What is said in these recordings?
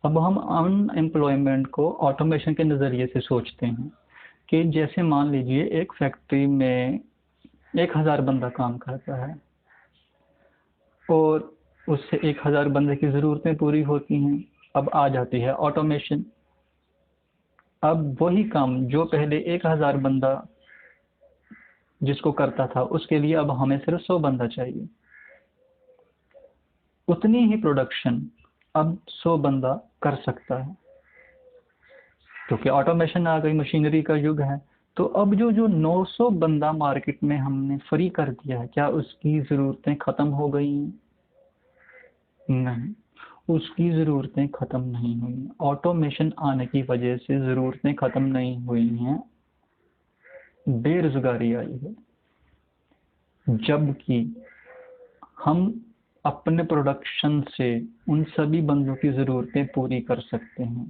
अब हम अनएम्प्लॉयमेंट को ऑटोमेशन के नज़रिए से सोचते हैं कि जैसे मान लीजिए एक फैक्ट्री में 1,000 बंदा काम करता है और उससे 1,000 बंदे की ज़रूरतें पूरी होती हैं। अब आ जाती है ऑटोमेशन। अब वही काम जो पहले 1,000 बंदा जिसको करता था उसके लिए अब हमें सिर्फ 100 बंदा चाहिए। उतनी ही प्रोडक्शन अब 100 बंदा कर सकता है क्योंकि ऑटोमेशन आ गई, मशीनरी का युग है। तो अब जो जो 900 बंदा मार्केट में हमने फ्री कर दिया है, क्या उसकी ज़रूरतें ख़त्म हो गई? नहीं, उसकी ज़रूरतें ख़त्म नहीं हुई। ऑटोमेशन आने की वजह से ज़रूरतें ख़त्म नहीं हुई हैं, बेरोजगारी आई है। जबकि हम अपने प्रोडक्शन से उन सभी बंदों की ज़रूरतें पूरी कर सकते हैं।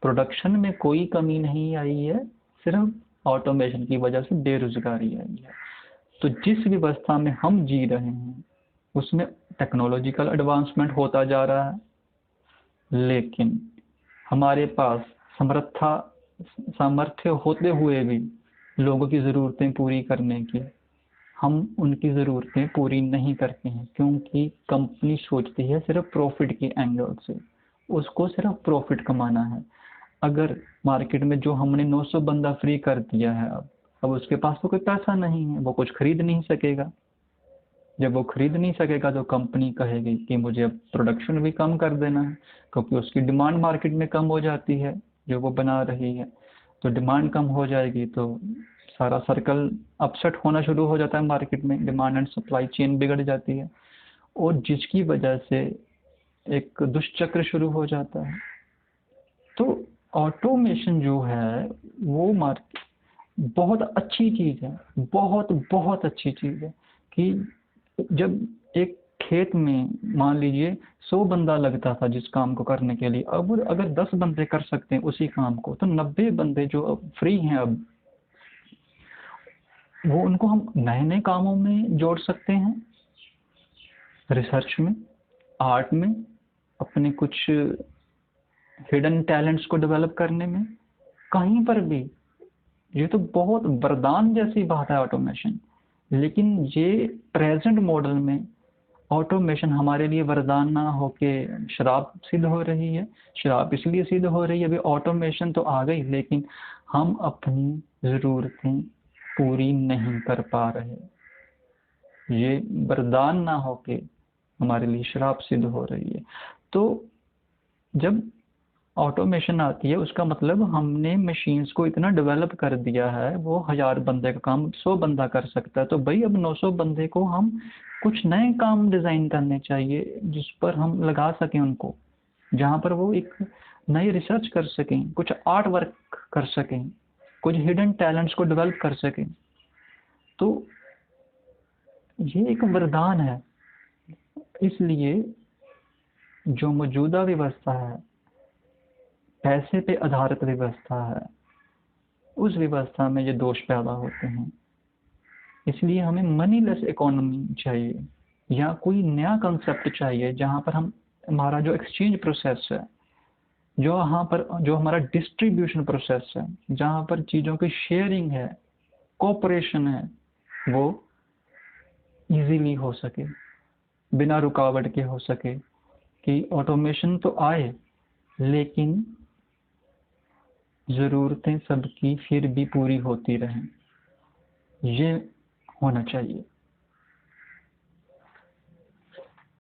प्रोडक्शन में कोई कमी नहीं आई है, सिर्फ ऑटोमेशन की वजह से बेरोजगारी आई है। तो जिस व्यवस्था में हम जी रहे हैं उसमें टेक्नोलॉजिकल एडवांसमेंट होता जा रहा है, लेकिन हमारे पास समर्था सामर्थ्य होते हुए भी लोगों की ज़रूरतें पूरी करने की हम उनकी ज़रूरतें पूरी नहीं करते हैं, क्योंकि कंपनी सोचती है सिर्फ प्रॉफिट के एंगल से, उसको सिर्फ प्रॉफिट कमाना है। अगर मार्केट में जो हमने 900 बंदा फ्री कर दिया है, अब उसके पास तो कोई पैसा नहीं है, वो कुछ खरीद नहीं सकेगा। जब वो खरीद नहीं सकेगा तो कंपनी कहेगी कि मुझे अब प्रोडक्शन भी कम कर देना है, क्योंकि उसकी डिमांड मार्केट में कम हो जाती है जो वो बना रही है। तो डिमांड कम हो जाएगी तो सारा सर्कल अपसेट होना शुरू हो जाता है मार्केट में, डिमांड एंड सप्लाई चेन बिगड़ जाती है और जिसकी वजह से एक दुष्चक्र शुरू हो जाता है। तो ऑटोमेशन जो है वो मार्केट बहुत अच्छी चीज़ है, बहुत बहुत अच्छी चीज़ है कि जब एक खेत में मान लीजिए 100 बंदा लगता था जिस काम को करने के लिए, अब अगर 10 बंदे कर सकते हैं उसी काम को, तो 90 बंदे जो अब फ्री हैं, अब वो उनको हम नए नए कामों में जोड़ सकते हैं, रिसर्च में, आर्ट में, अपने कुछ हिडन टैलेंट्स को डेवलप करने में, कहीं पर भी। ये तो बहुत वरदान जैसी बात है ऑटोमेशन। लेकिन ये प्रेजेंट मॉडल में ऑटोमेशन हमारे लिए वरदान ना होके श्राप सिद्ध हो रही है। श्राप इसलिए सिद्ध हो रही है, अभी ऑटोमेशन तो आ गई लेकिन हम अपनी ज़रूरतें पूरी नहीं कर पा रहे। ये वरदान ना होके हमारे लिए श्राप सिद्ध हो रही है। तो जब ऑटोमेशन आती है उसका मतलब हमने मशीन्स को इतना डेवलप कर दिया है, वो 1,000 बंदे का काम 100 बंदा कर सकता है, तो भाई अब 900 बंदे को हम कुछ नए काम डिज़ाइन करने चाहिए जिस पर हम लगा सकें उनको, जहाँ पर वो एक नई रिसर्च कर सकें, कुछ आर्ट वर्क कर सकें, कुछ हिडन टैलेंट्स को डेवलप कर सकें। तो ये एक वरदान है। इसलिए जो मौजूदा व्यवस्था है, पैसे पे आधारित व्यवस्था है, उस व्यवस्था में ये दोष पैदा होते हैं। इसलिए हमें मनी लेस इकोनॉमी चाहिए, या कोई नया कंसेप्ट चाहिए जहाँ पर हम हमारा जो एक्सचेंज प्रोसेस है, जो यहाँ पर जो हमारा डिस्ट्रीब्यूशन प्रोसेस है, जहाँ पर चीज़ों की शेयरिंग है, कोऑपरेशन है, वो इजीली हो सके, बिना रुकावट के हो सके। कि ऑटोमेशन तो आए लेकिन ज़रूरतें सबकी फिर भी पूरी होती रहें, ये होना चाहिए।